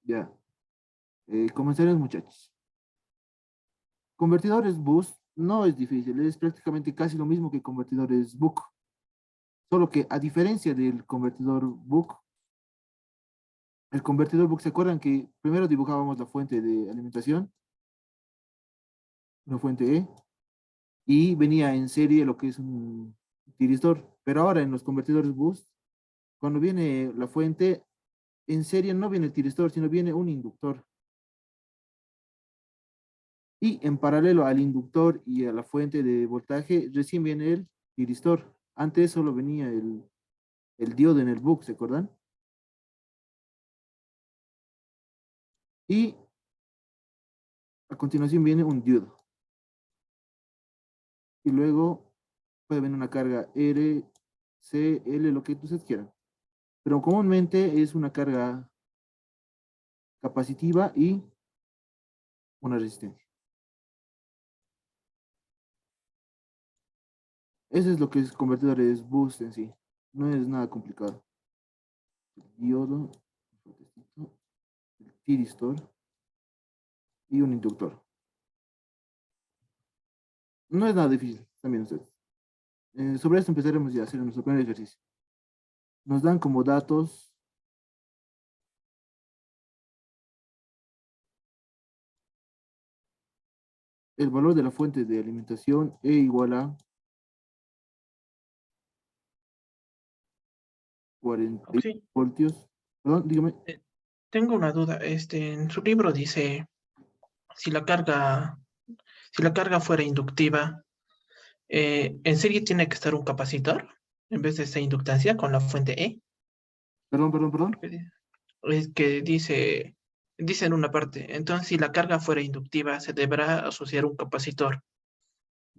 Ya. Comenzaremos, muchachos. Convertidores boost no es difícil, es prácticamente casi lo mismo que convertidores book, solo que a diferencia del convertidor book, el convertidor book, ¿se acuerdan que primero dibujábamos la fuente de alimentación, una fuente E, y venía en serie lo que es un tiristor? Pero ahora en los convertidores boost, cuando viene la fuente, en serie no viene el tiristor, sino viene un inductor. Y en paralelo al inductor y a la fuente de voltaje, recién viene el tiristor. Antes solo venía el diodo en el book, ¿se acuerdan? Y a continuación viene un diodo. Y luego puede venir una carga R, C, L, lo que ustedes quieran. Pero comúnmente es una carga capacitiva y una resistencia. Eso es lo que es convertidores boost en sí. No es nada complicado. El diodo, el tiristor y un inductor. No es nada difícil, también ustedes. Sobre esto empezaremos ya a hacer nuestro primer ejercicio. Nos dan como datos el valor de la fuente de alimentación E igual a 40 Sí, voltios. Perdón, dígame. eh, tengo una duda. En su libro dice, si la carga, si la carga fuera inductiva, ¿en serie tiene que estar un capacitor en vez de esta inductancia con la fuente E? Perdón, perdón, perdón. Porque es que dice en una parte, entonces si la carga fuera inductiva, se deberá asociar un capacitor.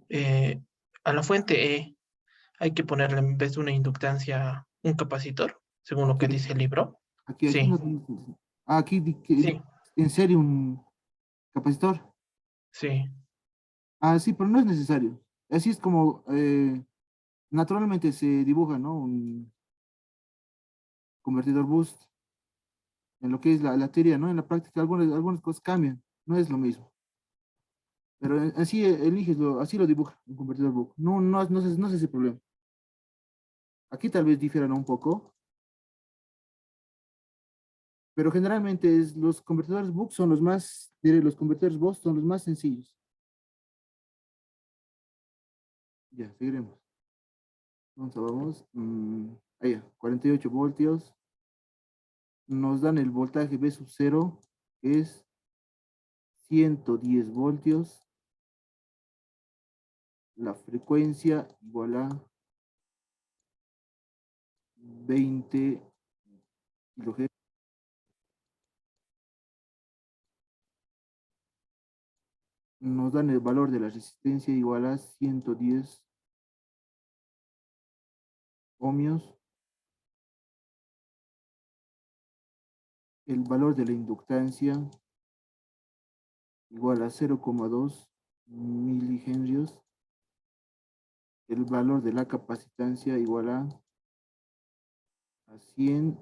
Eh, a la fuente E hay que ponerle en vez de una inductancia un capacitor, según lo que Aquí, dice el libro. aquí Sí, no tengo. Aquí sí, en serie un capacitor. sí. Ah, sí, pero no es necesario. Así es como naturalmente se dibuja, ¿no? Un convertidor boost en lo que es la teoría, ¿no? En la práctica algunas cosas cambian, no es lo mismo. Pero así eliges, así lo dibuja un convertidor boost. No, no es ese problema. Aquí tal vez difieran un poco, pero generalmente los convertidores book son los más, diré, los convertidores boost son los más sencillos. Ya, seguiremos. Vamos. Ahí, 48 voltios. Nos dan el voltaje V sub 0, que es 110 voltios. La frecuencia igual a 20 kHz. Nos dan el valor de la resistencia igual a 110 ohmios. El valor de la inductancia igual a 0,2 milihenrios. El valor de la capacitancia igual a 100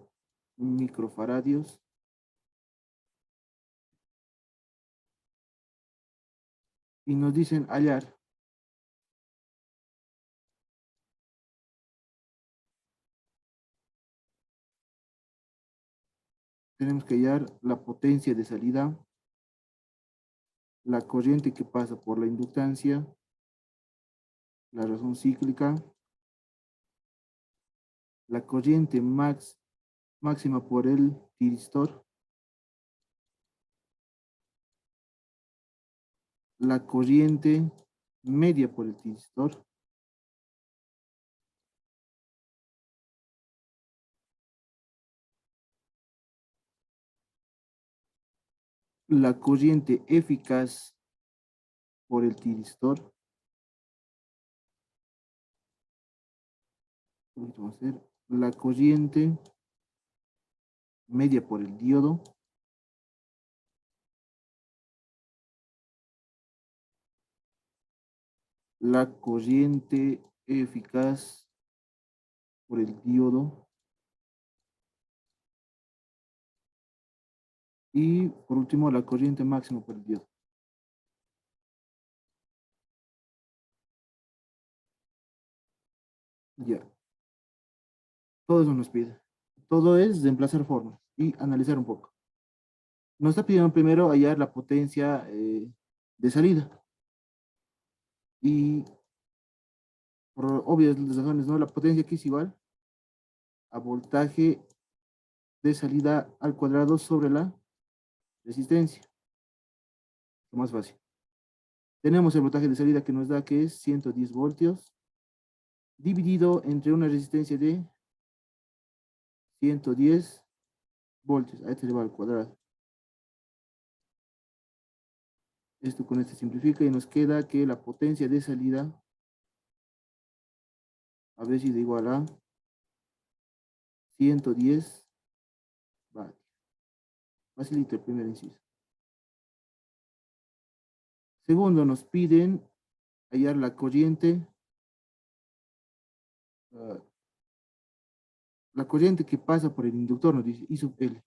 microfaradios. Y nos dicen hallar. Tenemos que hallar la potencia de salida, la corriente que pasa por la inductancia, la razón cíclica, la corriente máxima por el tiristor, la corriente media por el tiristor, la corriente eficaz por el tiristor, vamos a hacer la corriente media por el diodo, la corriente eficaz por el diodo, Y por último, la corriente máxima por el diodo. Ya, todo eso nos pide. Todo es reemplazar formas y analizar un poco. Nos está pidiendo primero hallar la potencia de salida. Y por obvias razones, ¿no? La potencia aquí es igual a voltaje de salida al cuadrado sobre la resistencia. Lo más fácil. Tenemos el voltaje de salida que nos da que es 110 voltios dividido entre una resistencia de 110 voltios. A este elevado al cuadrado. Esto con este simplifica y nos queda que la potencia de salida a ver si es igual a 110 vatios. Facilito el primer inciso. Segundo, nos piden hallar uh, la corriente que pasa por el inductor, nos dice I sub L.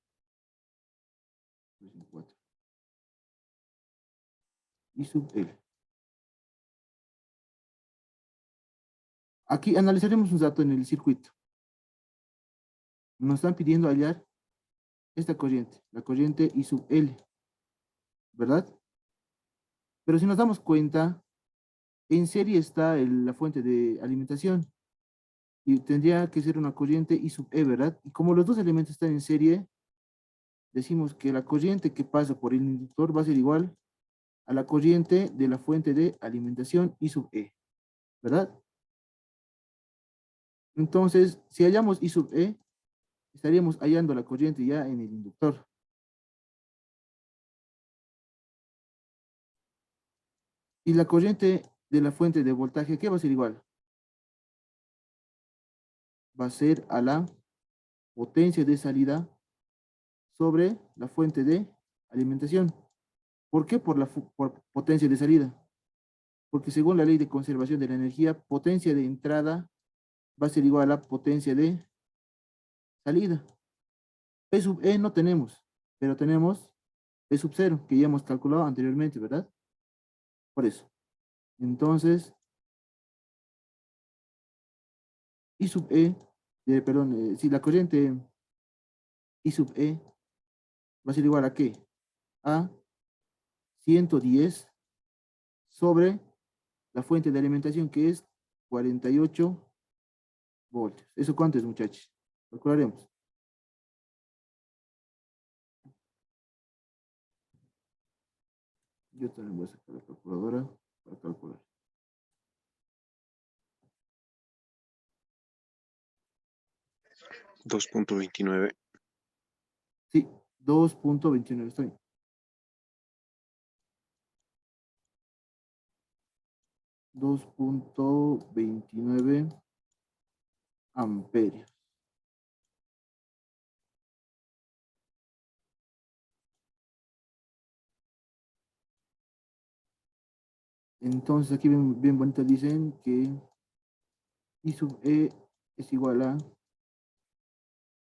I sub L. Aquí analizaremos un dato en el circuito. Nos están pidiendo hallar esta corriente, la corriente I sub L, ¿verdad? Pero si nos damos cuenta, en serie está la fuente de alimentación y tendría que ser una corriente I sub E, ¿verdad? Y como los dos elementos están en serie, decimos que la corriente que pasa por el inductor va a ser igual a la corriente de la fuente de alimentación I sub E, ¿verdad? Entonces, si hallamos I sub E, estaríamos hallando la corriente ya en el inductor. Y la corriente de la fuente de voltaje, ¿qué va a ser igual? Va a ser a la potencia de salida sobre la fuente de alimentación. ¿Por qué? Por potencia de salida. Porque según la ley de conservación de la energía, potencia de entrada va a ser igual a potencia de salida. P sub E no tenemos, pero tenemos P sub 0, que ya hemos calculado anteriormente, ¿verdad? Por eso. Entonces, I sub E, perdón, si la corriente I sub E va a ser igual a ¿qué? A 110 sobre la fuente de alimentación, que es 48 voltios. ¿Eso cuánto es, muchachos? Calcularemos. Yo también voy a sacar la calculadora para calcular. Dos punto veintinueve. Sí, 2.29, está bien. 2.29 amperios. Entonces aquí bien, bien bonito dicen que I sub E es igual a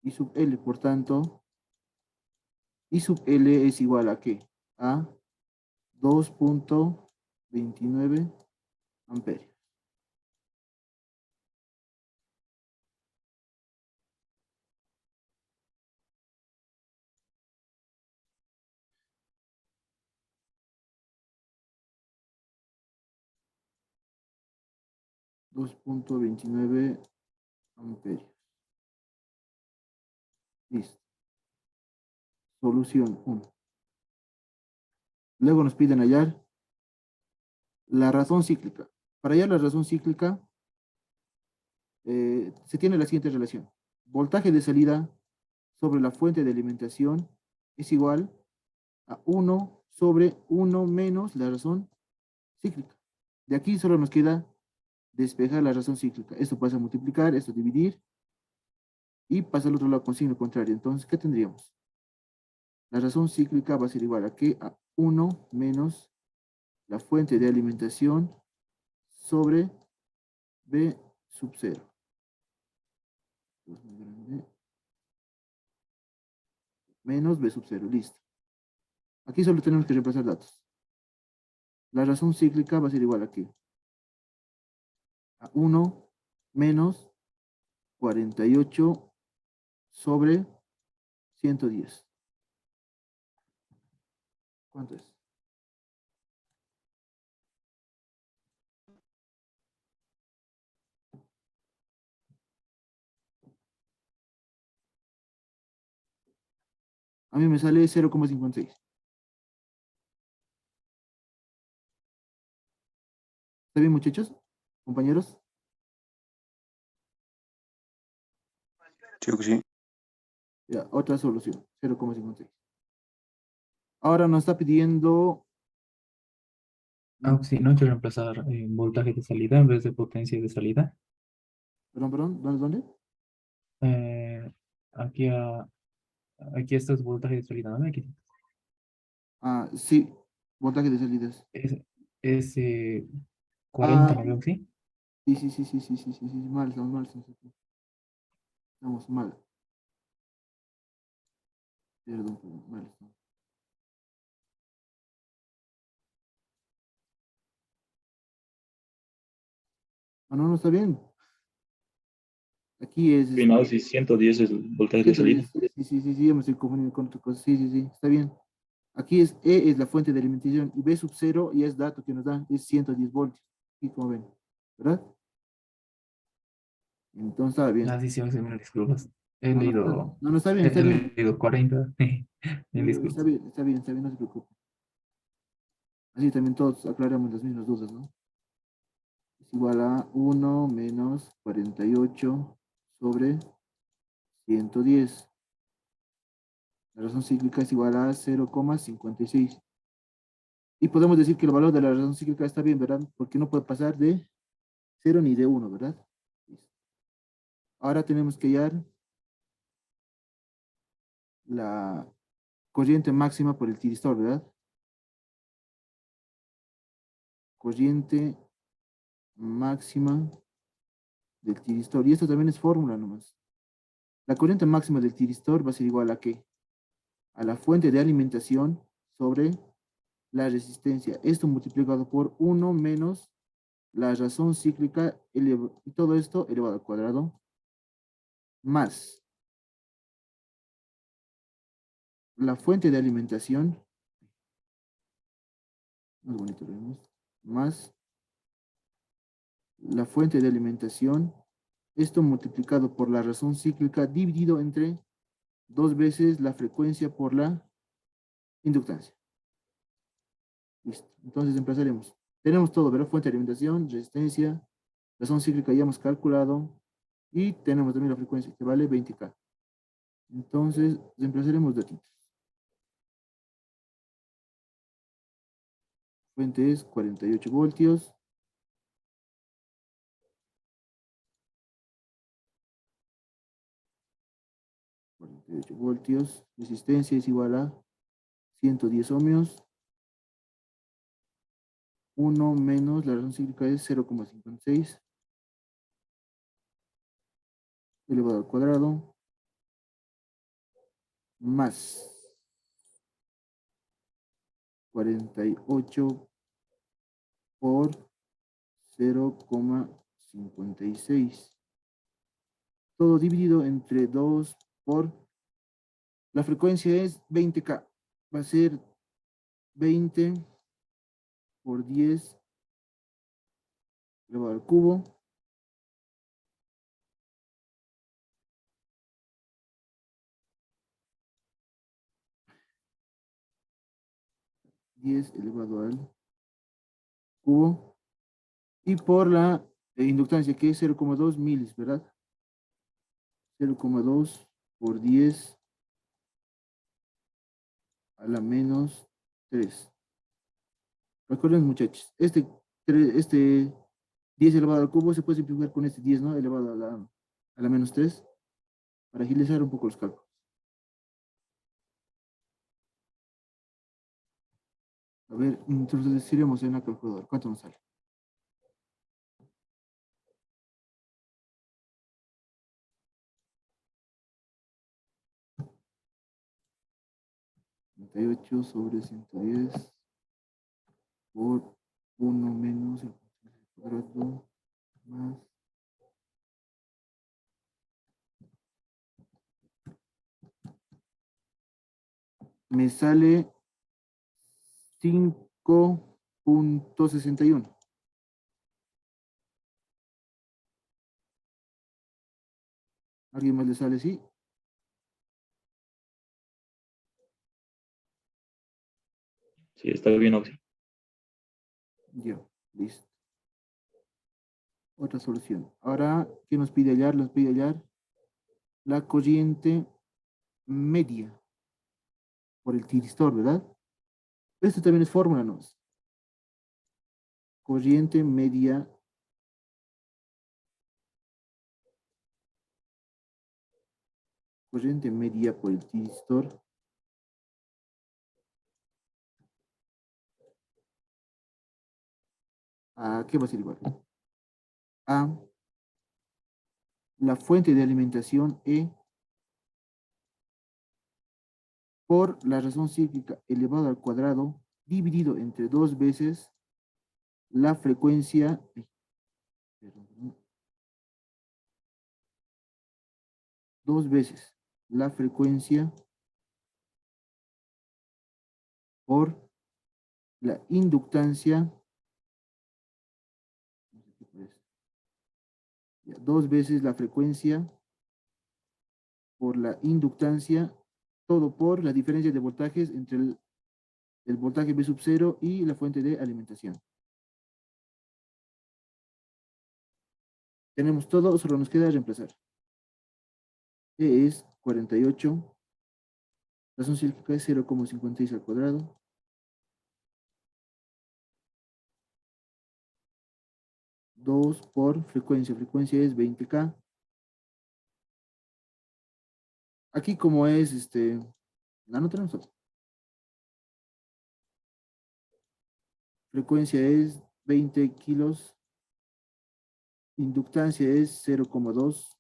I sub L, por tanto, I sub L es igual a ¿qué? A 2.29 amperios. Dos punto veintinueve amperios. Listo. Solución 1. Luego nos piden hallar la razón cíclica. Para hallar la razón cíclica, se tiene la siguiente relación. Voltaje de salida sobre la fuente de alimentación es igual a 1 sobre 1 menos la razón cíclica. De aquí solo nos queda despejar la razón cíclica. Esto pasa a multiplicar, esto dividir, y pasa al otro lado con signo contrario. Entonces, ¿qué tendríamos? La razón cíclica va a ser igual a ¿qué? A 1 menos la fuente de alimentación sobre B sub 0. Menos B sub 0, listo. Aquí solo tenemos que reemplazar datos. La razón cíclica va a ser igual aquí. A 1 menos 48 sobre 110. ¿Cuánto es? A mí me sale 0,56. ¿Está bien, muchachos? ¿Compañeros? Creo que sí. Ya, otra solución, 0,56. Ahora nos está pidiendo... Sí, no hay que reemplazar voltaje de salida en vez de potencia de salida. Perdón, ¿dónde? Eh, aquí, aquí esto es voltaje de salida, ¿no? Aquí Ah, sí, voltaje de salidas. es, es Ah, 40, ¿no? Veo, ¿sí? sí, mal, estamos mal. Perdón, mal. Ah, no, no está bien. Aquí es Final, si 110 es el voltaje de salida. 110. Sí, ya me estoy confundiendo con otra cosa. Sí, está bien. Aquí es E es la fuente de alimentación y B sub 0 y es dato que nos da, es 110 voltios. Y como ven, ¿verdad? Entonces estaba bien. Sí, sí, me disculpas. He No, no, leído, no, está bien, he, está he bien. leído 40. Me Está disculpas. bien, no se preocupe. Así también todos aclaramos las mismas dudas, ¿no? Es igual a 1 menos 48 sobre 110. La razón cíclica es igual a 0,56. Y podemos decir que el valor de la razón cíclica está bien, ¿verdad? Porque no puede pasar de 0 ni de 1, ¿verdad? Ahora tenemos que hallar la corriente máxima por el tiristor, ¿verdad? Corriente máxima del tiristor. Y esto también es fórmula nomás. La corriente máxima del tiristor va a ser igual a ¿qué? A la fuente de alimentación sobre la resistencia. Esto multiplicado por 1 menos la razón cíclica y todo esto elevado al cuadrado más la fuente de alimentación, más bonito lo vemos, más la fuente de alimentación, esto multiplicado por la razón cíclica dividido entre dos veces la frecuencia por la inductancia. Listo. Entonces empezaremos. Tenemos todo, ¿verdad? Fuente de alimentación, resistencia, razón cíclica ya hemos calculado y tenemos también la frecuencia que vale 20K. Entonces, reemplazaremos datitos. Fuente es 48 voltios. 48 voltios. Resistencia es igual a 110 ohmios. 1 menos la razón cíclica es 0,56 elevado al cuadrado más 48 por 0,56. Todo dividido entre 2 por... La frecuencia es 20K. Va a ser 20 por 10 elevado al cubo. 10 elevado al cubo. Y por la inductancia que es 0,2 milis, ¿verdad? 0,2 por 10 a la menos 3. Recuerden, muchachos, este 10 elevado al cubo se puede simplificar con este 10, ¿no? Elevado a la menos 3 para agilizar un poco los cálculos. A ver, entonces iremos en la calculadora. ¿Cuánto nos sale? 48 sobre 110 por 1 menos el cuadrado más me sale 5.61. ¿Alguien más le sale así? Sí, está bien, Oxy. Ya, listo. Otra solución. Ahora, ¿qué nos pide hallar? Nos pide hallar la corriente media por el tiristor, ¿verdad? Esto también es fórmula, ¿no? Corriente media por el tiristor a ¿qué va a ser igual? A la fuente de alimentación E por la razón cíclica elevado al cuadrado dividido entre 2 veces la frecuencia, perdón, 2 veces la frecuencia por la inductancia, 2 veces la frecuencia por la inductancia, todo por la diferencia de voltajes entre el voltaje V sub 0 y la fuente de alimentación. Tenemos todo, solo nos queda reemplazar. E es 48, razón cíclica es 0,56 al cuadrado, dos por frecuencia es 20K. Aquí como es, no tenemos todo. Frecuencia es 20 kilos, inductancia es 0,2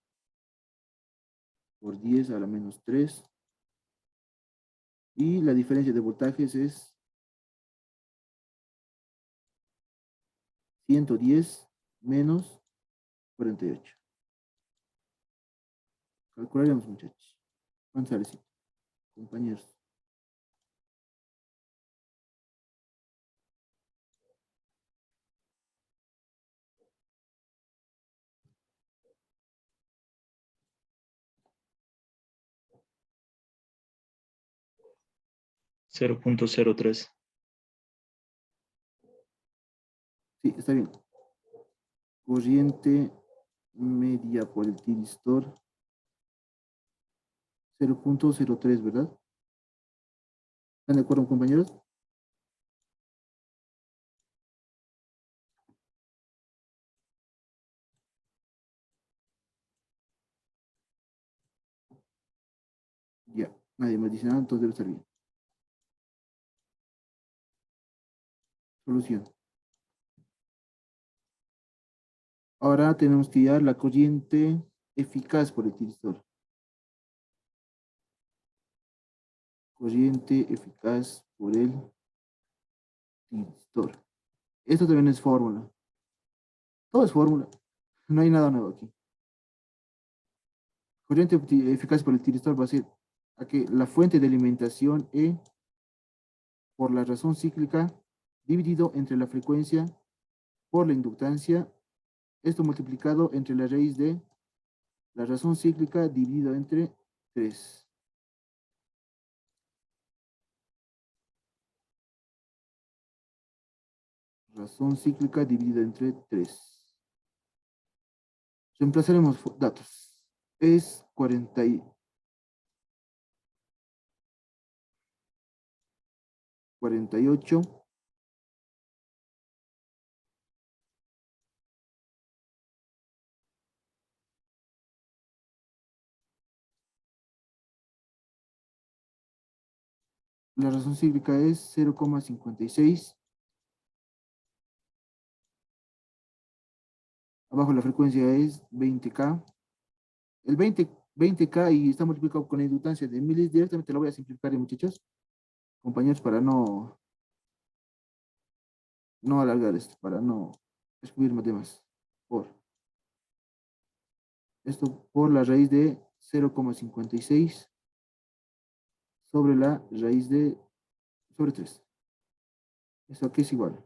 por 10 a la menos 3, y la diferencia de voltajes es 110 menos 48. Calcularemos, muchachos. ¿Cuánto sale? Compañeros. 0.03. Sí, está bien. Corriente media por el tiristor 0.03, ¿verdad? ¿Están de acuerdo, compañeros? Ya, nadie más dice nada, entonces debe estar bien. Solución. Ahora tenemos que hallar la corriente eficaz por el tiristor. Corriente eficaz por el tiristor. Esto también es fórmula. Todo es fórmula. No hay nada nuevo aquí. Corriente eficaz por el tiristor va a ser a que la fuente de alimentación E por la razón cíclica dividido entre la frecuencia por la inductancia, esto multiplicado entre la raíz de la razón cíclica dividido entre 3. Razón cíclica dividida entre 3. Reemplazaremos datos. Es 48 la razón cíclica es 0,56. Abajo la frecuencia es 20K. El 20K y está multiplicado con la inductancia de miles, directamente lo voy a simplificar, muchachos. compañeros, para no alargar esto, para no escribir más temas. Esto por la raíz de 0,56 sobre la raíz de sobre 3. Esto aquí es igual.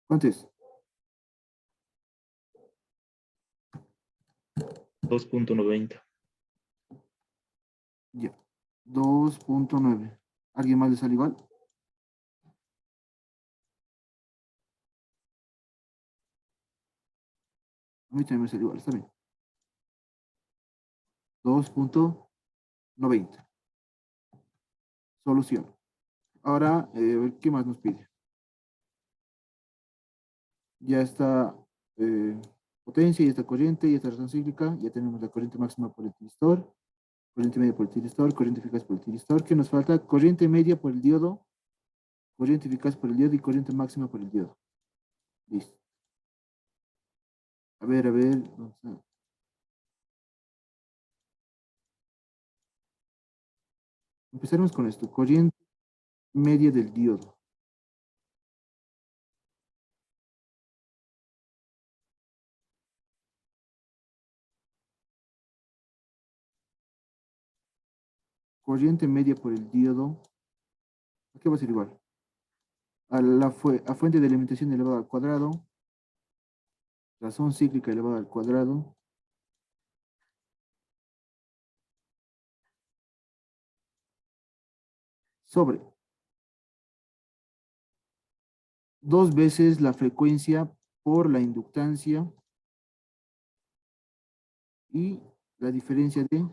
¿Cuánto es? 2.90. Ya. 2,9. ¿Alguien más le sale igual? A mí también me sale igual, está bien. 2,90. Solución. Ahora, a ver, ¿qué más nos pide? Ya está potencia, ya está corriente, ya está razón cíclica, ya tenemos la corriente máxima por el tiristor, corriente media por el tiristor, corriente eficaz por el tiristor. ¿Qué nos falta? Corriente media por el diodo, corriente eficaz por el diodo y corriente máxima por el diodo. Listo. A ver, vamos a... Empezaremos con esto, corriente media del diodo. Corriente media por el diodo, ¿a qué va a ser igual? A fuente de alimentación elevada al cuadrado, razón cíclica elevada al cuadrado, sobre 2 veces la frecuencia por la inductancia y la diferencia de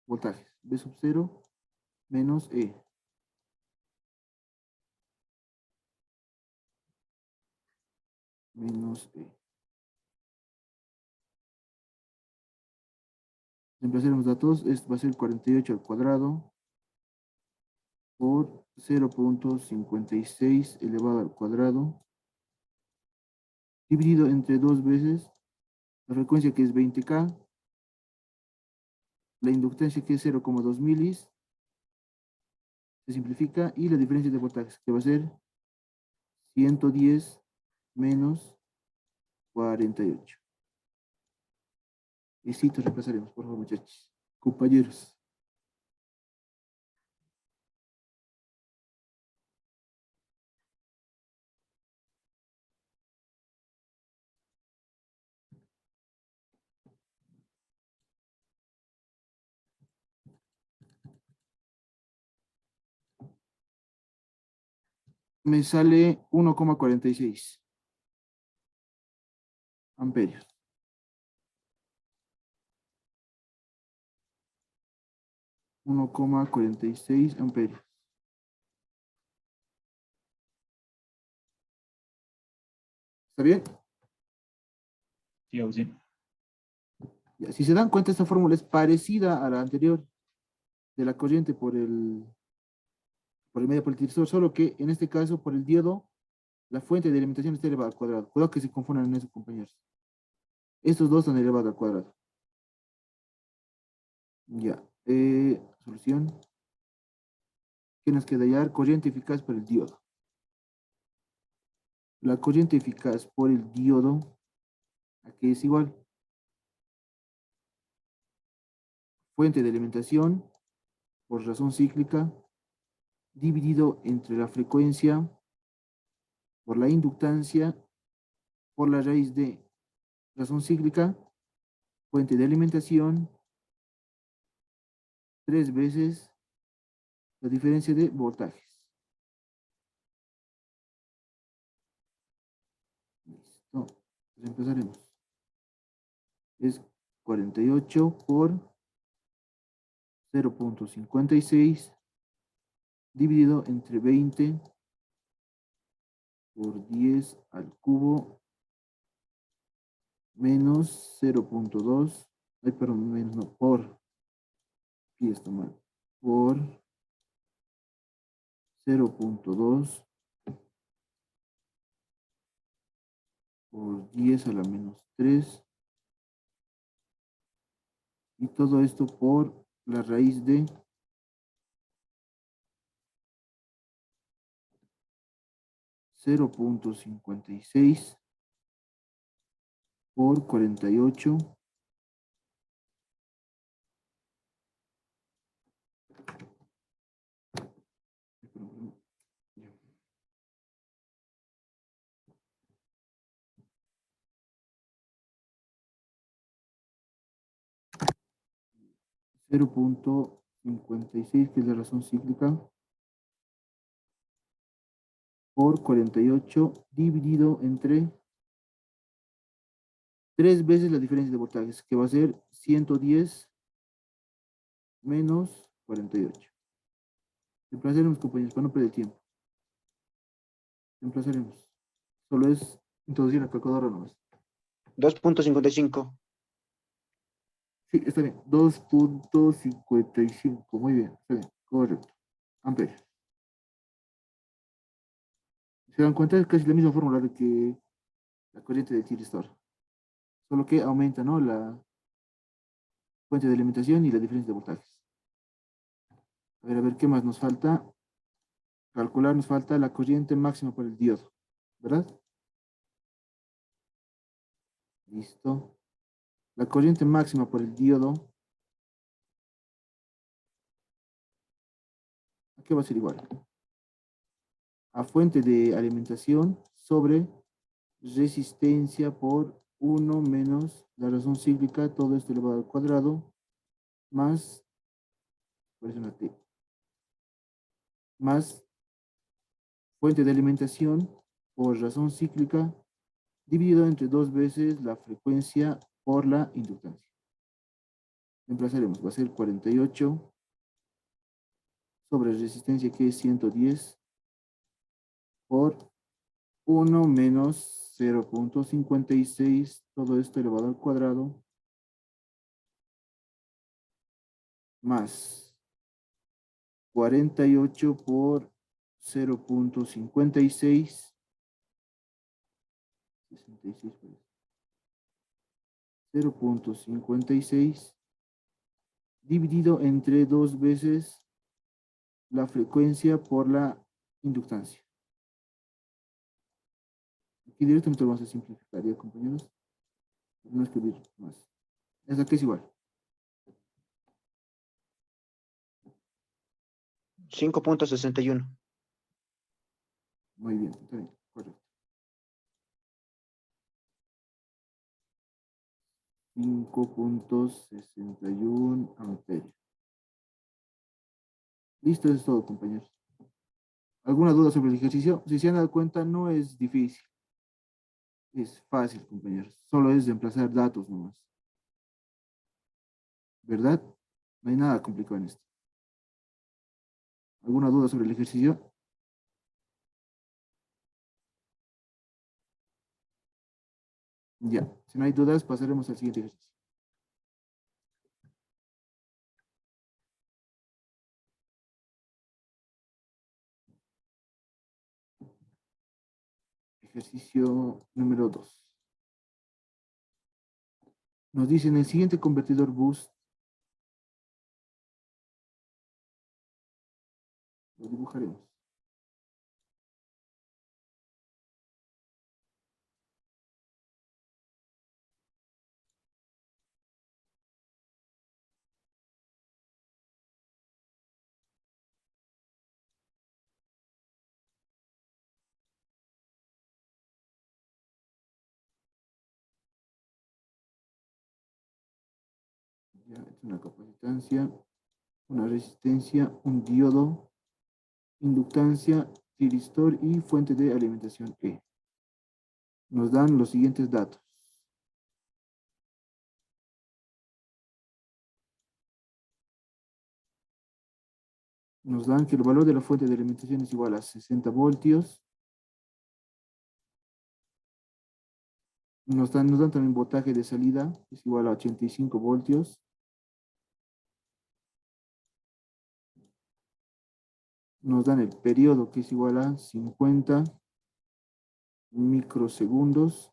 voltajes. B sub 0 menos E. Menos E. Reemplazaremos datos. Esto va a ser 48 al cuadrado por 0,56 elevado al cuadrado dividido entre 2 veces la frecuencia, que es 20K, la inductancia, que es 0,2 milis, se simplifica, y la diferencia de voltajes, que va a ser 110 menos 48. Y sí, te reemplazaremos, por favor, muchachos. Compañeros. Me sale 1,46 amperios. 1,46 amperios. ¿Está bien? Sí, Auxi. Ya, si se dan cuenta, esta fórmula es parecida a la anterior de la corriente por el medio por el tiristor, solo que en este caso, por el diodo, la fuente de alimentación está elevada al cuadrado. Cuidado que se confundan en eso, compañeros. Estos dos están elevados al cuadrado. Ya. Solución. ¿Qué nos queda hallar? Corriente eficaz por el diodo. La corriente eficaz por el diodo, aquí es igual. Fuente de alimentación por razón cíclica dividido entre la frecuencia por la inductancia por la raíz de razón cíclica, fuente de alimentación, 3 veces la diferencia de voltajes. Listo. Pues empezaremos. Es 48 por 0,56 dividido entre 20 por 10 al cubo menos 0.2, ay, perdón, menos no, por, aquí está mal, por 0.2 por 10 a la menos 3 y todo esto por la raíz de 0.56 por 48 0.56, que es la razón cíclica, por 48 dividido entre 3 veces la diferencia de voltajes, que va a ser 110 menos 48. Reemplazaremos, compañeros, para no perder tiempo. Reemplazaremos. Solo es introducir la calculadora nomás. 2.55. Sí, está bien. 2.55. Muy bien, está bien. Correcto. Ampere. ¿Se dan cuenta? Es casi la misma fórmula de que la corriente de tiristor. Solo que aumenta, ¿no? La fuente de alimentación y la diferencia de voltajes. A ver, ¿qué más nos falta? Calcular, nos falta la corriente máxima por el diodo, ¿verdad? Listo. La corriente máxima por el diodo, ¿a qué va a ser igual? A fuente de alimentación sobre resistencia por 1 menos la razón cíclica, todo esto elevado al cuadrado, más, por eso una T, más fuente de alimentación por razón cíclica, dividido entre 2 veces la frecuencia por la inductancia. Reemplazaremos, va a ser 48 sobre resistencia, que es 110 por 1 menos 0.56, todo esto elevado al cuadrado, más 48 por 0.56, 0.56, dividido entre 2 veces la frecuencia por la inductancia. Aquí directamente lo vamos a simplificar, ¿ya, compañeros? No escribir más. Esa que es igual. 5.61. Muy bien, está bien, correcto. 5.61 amperios. Listo, eso es todo, compañeros. ¿Alguna duda sobre el ejercicio? Si se han dado cuenta, no es difícil. Es fácil, compañeros. Solo es reemplazar datos nomás. ¿Verdad? No hay nada complicado en esto. ¿Alguna duda sobre el ejercicio? Ya. Si no hay dudas, pasaremos al siguiente ejercicio. Ejercicio número 2. Nos dice en el siguiente convertidor boost. Lo dibujaremos. Ya, es una capacitancia, una resistencia, un diodo, inductancia, tiristor y fuente de alimentación E. Nos dan los siguientes datos. Nos dan que el valor de la fuente de alimentación es igual a 60 voltios Nos dan también voltaje de salida, que es igual a 85 voltios. Nos dan el periodo, que es igual a 50 microsegundos.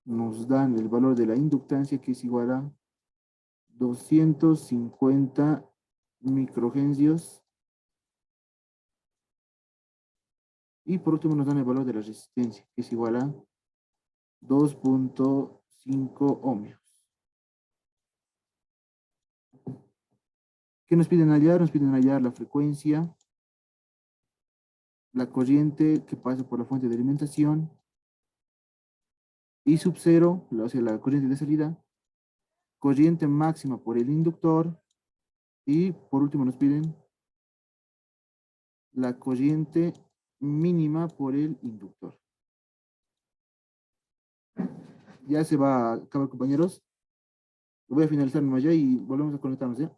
Nos dan el valor de la inductancia, que es igual a 250 microhensios. Y por último nos dan el valor de la resistencia, que es igual a 2.5 ohmios. ¿Qué nos piden hallar? Nos piden hallar la frecuencia, la corriente que pasa por la fuente de alimentación, I sub 0, o sea, la corriente de salida, corriente máxima por el inductor, y por último nos piden la corriente mínima por el inductor. Ya se va a acabar, compañeros. Lo voy a finalizar nomás ya y volvemos a conectarnos, ¿ya?